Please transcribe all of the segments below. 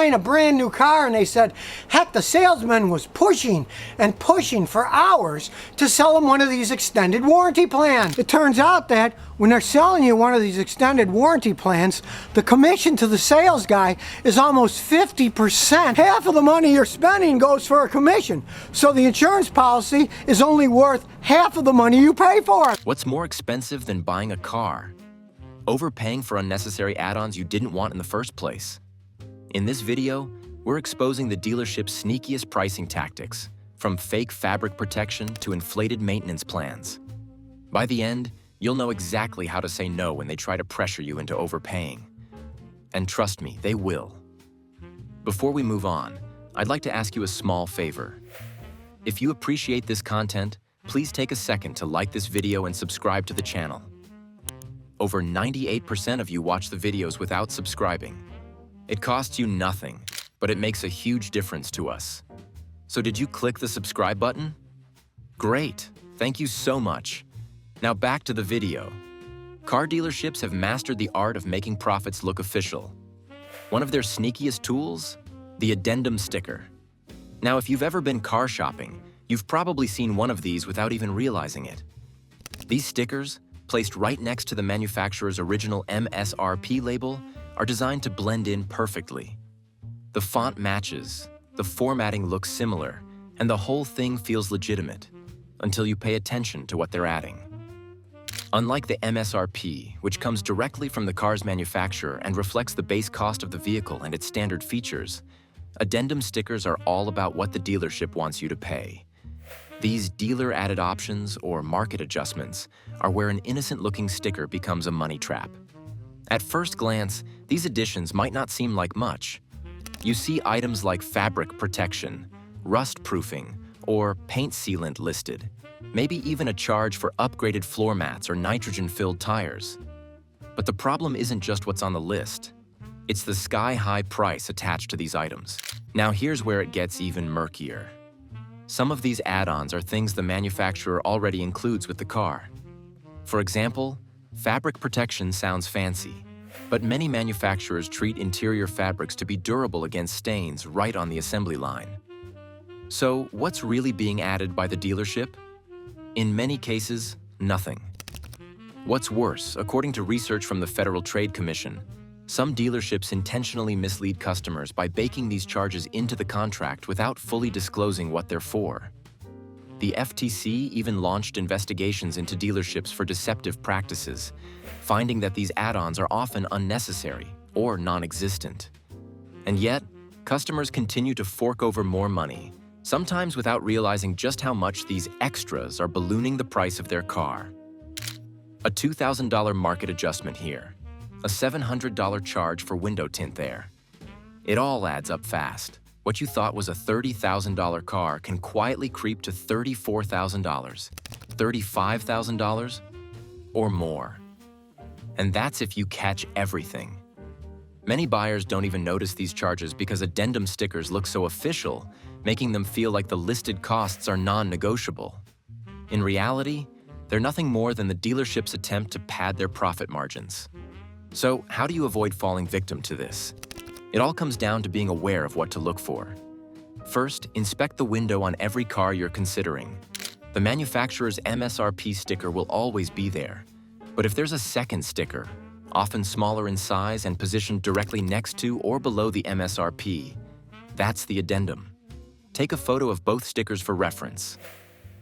buying a brand new car and they said, heck, the salesman was pushing and pushing for hours to sell them one of these extended warranty plans. It turns out that when they're selling you one of these extended warranty plans, the commission to the sales guy is almost 50%. Half of the money you're spending goes for a commission. So the insurance policy is only worth half of the money you pay for it. What's more expensive than buying a car? Overpaying for unnecessary add-ons you didn't want in the first place. In this video, we're exposing the dealership's sneakiest pricing tactics, from fake fabric protection to inflated maintenance plans. By the end, you'll know exactly how to say no when they try to pressure you into overpaying. And trust me, they will. Before we move on, I'd like to ask you a small favor. If you appreciate this content, please take a second to like this video and subscribe to the channel. Over 98% of you watch the videos without subscribing. It costs you nothing, but it makes a huge difference to us. So did you click the subscribe button? Great, thank you so much. Now back to the video. Car dealerships have mastered the art of making profits look official. One of their sneakiest tools? The addendum sticker. Now, if you've ever been car shopping, you've probably seen one of these without even realizing it. These stickers, placed right next to the manufacturer's original MSRP label, are designed to blend in perfectly. The font matches, the formatting looks similar, and the whole thing feels legitimate, until you pay attention to what they're adding. Unlike the MSRP, which comes directly from the car's manufacturer and reflects the base cost of the vehicle and its standard features, addendum stickers are all about what the dealership wants you to pay. These dealer-added options, or market adjustments, are where an innocent-looking sticker becomes a money trap. At first glance, these additions might not seem like much. You see items like fabric protection, rust proofing, or paint sealant listed, maybe even a charge for upgraded floor mats or nitrogen-filled tires. But the problem isn't just what's on the list. It's the sky-high price attached to these items. Now here's where it gets even murkier. Some of these add-ons are things the manufacturer already includes with the car. For example, fabric protection sounds fancy, but many manufacturers treat interior fabrics to be durable against stains right on the assembly line. So what's really being added by the dealership? In many cases, nothing. What's worse, according to research from the Federal Trade Commission, some dealerships intentionally mislead customers by baking these charges into the contract without fully disclosing what they're for. The FTC even launched investigations into dealerships for deceptive practices, finding that these add-ons are often unnecessary or non-existent. And yet, customers continue to fork over more money, sometimes without realizing just how much these extras are ballooning the price of their car. A $2,000 market adjustment here, a $700 charge for window tint there. It all adds up fast. What you thought was a $30,000 car can quietly creep to $34,000, $35,000, or more. And that's if you catch everything. Many buyers don't even notice these charges because addendum stickers look so official, making them feel like the listed costs are non-negotiable. In reality, they're nothing more than the dealership's attempt to pad their profit margins. So, how do you avoid falling victim to this? It all comes down to being aware of what to look for. First, inspect the window on every car you're considering. The manufacturer's MSRP sticker will always be there. But if there's a second sticker, often smaller in size and positioned directly next to or below the MSRP, that's the addendum. Take a photo of both stickers for reference.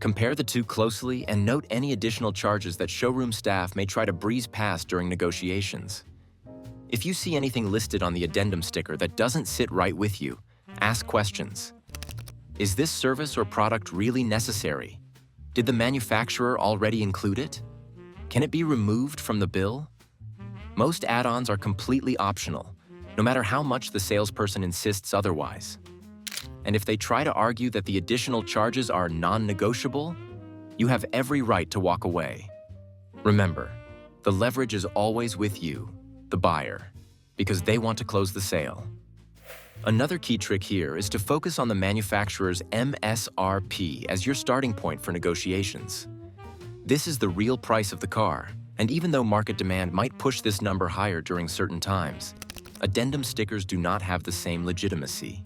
Compare the two closely and note any additional charges that showroom staff may try to breeze past during negotiations. If you see anything listed on the addendum sticker that doesn't sit right with you, ask questions. Is this service or product really necessary? Did the manufacturer already include it? Can it be removed from the bill? Most add-ons are completely optional, no matter how much the salesperson insists otherwise. And if they try to argue that the additional charges are non-negotiable, you have every right to walk away. Remember, the leverage is always with you, the buyer, because they want to close the sale. Another key trick here is to focus on the manufacturer's MSRP as your starting point for negotiations. This is the real price of the car, and even though market demand might push this number higher during certain times, addendum stickers do not have the same legitimacy.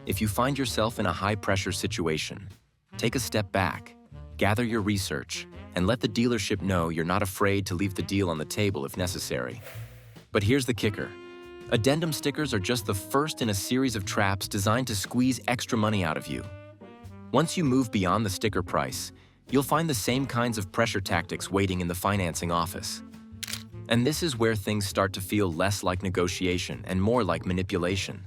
If you find yourself in a high-pressure situation, take a step back, gather your research, and let the dealership know you're not afraid to leave the deal on the table if necessary. But here's the kicker. Addendum stickers are just the first in a series of traps designed to squeeze extra money out of you. Once you move beyond the sticker price, you'll find the same kinds of pressure tactics waiting in the financing office. And this is where things start to feel less like negotiation and more like manipulation.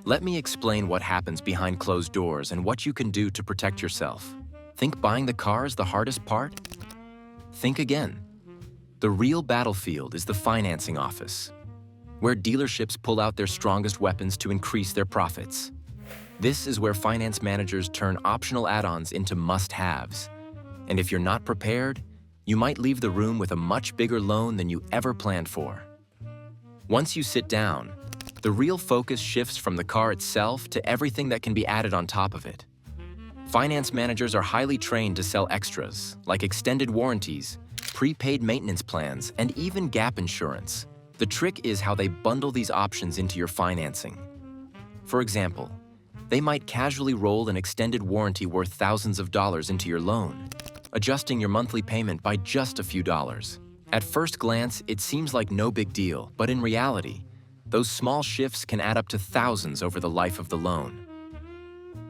Let me explain what happens behind closed doors and what you can do to protect yourself. Think buying the car is the hardest part? Think again. The real battlefield is the financing office, where dealerships pull out their strongest weapons to increase their profits. This is where finance managers turn optional add-ons into must-haves. And if you're not prepared, you might leave the room with a much bigger loan than you ever planned for. Once you sit down, the real focus shifts from the car itself to everything that can be added on top of it. Finance managers are highly trained to sell extras, like extended warranties, prepaid maintenance plans, and even gap insurance. The trick is how they bundle these options into your financing. For example, they might casually roll an extended warranty worth thousands of dollars into your loan, adjusting your monthly payment by just a few dollars. At first glance, it seems like no big deal, but in reality, those small shifts can add up to thousands over the life of the loan.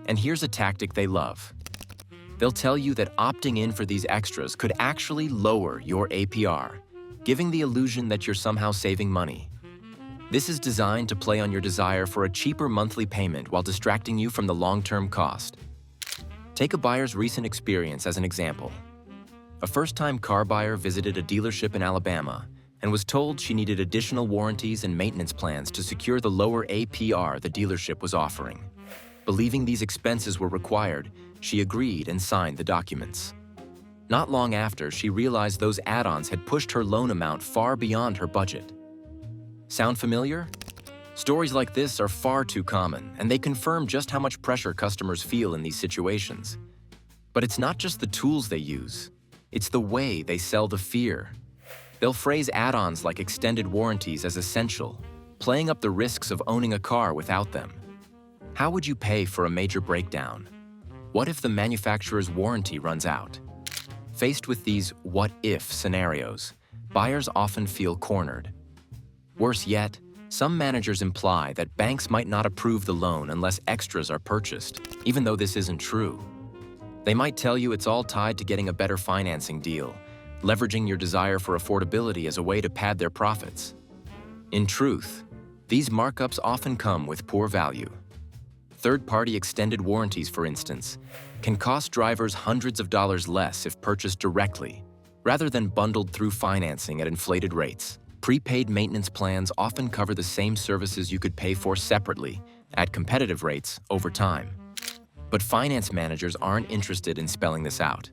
And here's a tactic they love. They'll tell you that opting in for these extras could actually lower your APR, giving the illusion that you're somehow saving money. This is designed to play on your desire for a cheaper monthly payment while distracting you from the long-term cost. Take a buyer's recent experience as an example. A first-time car buyer visited a dealership in Alabama and was told she needed additional warranties and maintenance plans to secure the lower APR the dealership was offering. Believing these expenses were required, she agreed and signed the documents. Not long after, she realized those add-ons had pushed her loan amount far beyond her budget. Sound familiar? Stories like this are far too common, and they confirm just how much pressure customers feel in these situations. But it's not just the tools they use, it's the way they sell the fear. They'll phrase add-ons like extended warranties as essential, playing up the risks of owning a car without them. How would you pay for a major breakdown? What if the manufacturer's warranty runs out? Faced with these what-if scenarios, buyers often feel cornered. Worse yet, some managers imply that banks might not approve the loan unless extras are purchased, even though this isn't true. They might tell you it's all tied to getting a better financing deal, leveraging your desire for affordability as a way to pad their profits. In truth, these markups often come with poor value. Third-party extended warranties, for instance, can cost drivers hundreds of dollars less if purchased directly, rather than bundled through financing at inflated rates. Prepaid maintenance plans often cover the same services you could pay for separately, at competitive rates, over time. But finance managers aren't interested in spelling this out.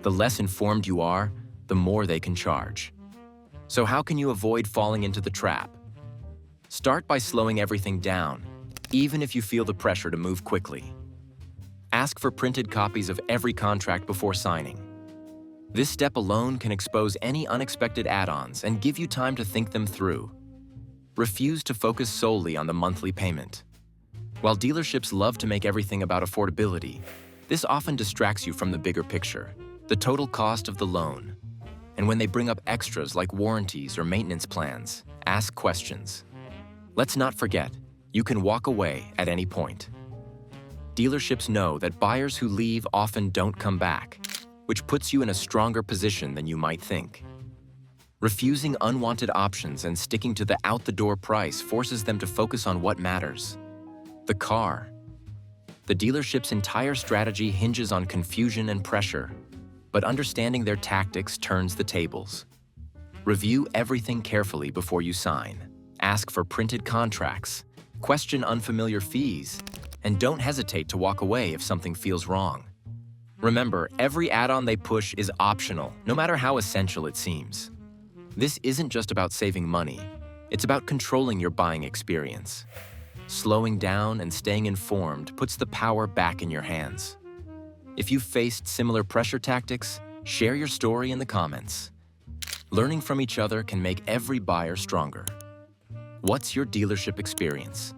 The less informed you are, the more they can charge. So how can you avoid falling into the trap? Start by slowing everything down, even if you feel the pressure to move quickly. Ask for printed copies of every contract before signing. This step alone can expose any unexpected add-ons and give you time to think them through. Refuse to focus solely on the monthly payment. While dealerships love to make everything about affordability, this often distracts you from the bigger picture, the total cost of the loan. And when they bring up extras like warranties or maintenance plans, ask questions. Let's not forget, you can walk away at any point. Dealerships know that buyers who leave often don't come back, which puts you in a stronger position than you might think. Refusing unwanted options and sticking to the out-the-door price forces them to focus on what matters: the car. The dealership's entire strategy hinges on confusion and pressure, but understanding their tactics turns the tables. Review everything carefully before you sign. Ask for printed contracts, question unfamiliar fees, and don't hesitate to walk away if something feels wrong. Remember, every add-on they push is optional, no matter how essential it seems. This isn't just about saving money, it's about controlling your buying experience. Slowing down and staying informed puts the power back in your hands. If you've faced similar pressure tactics, share your story in the comments. Learning from each other can make every buyer stronger. What's your dealership experience?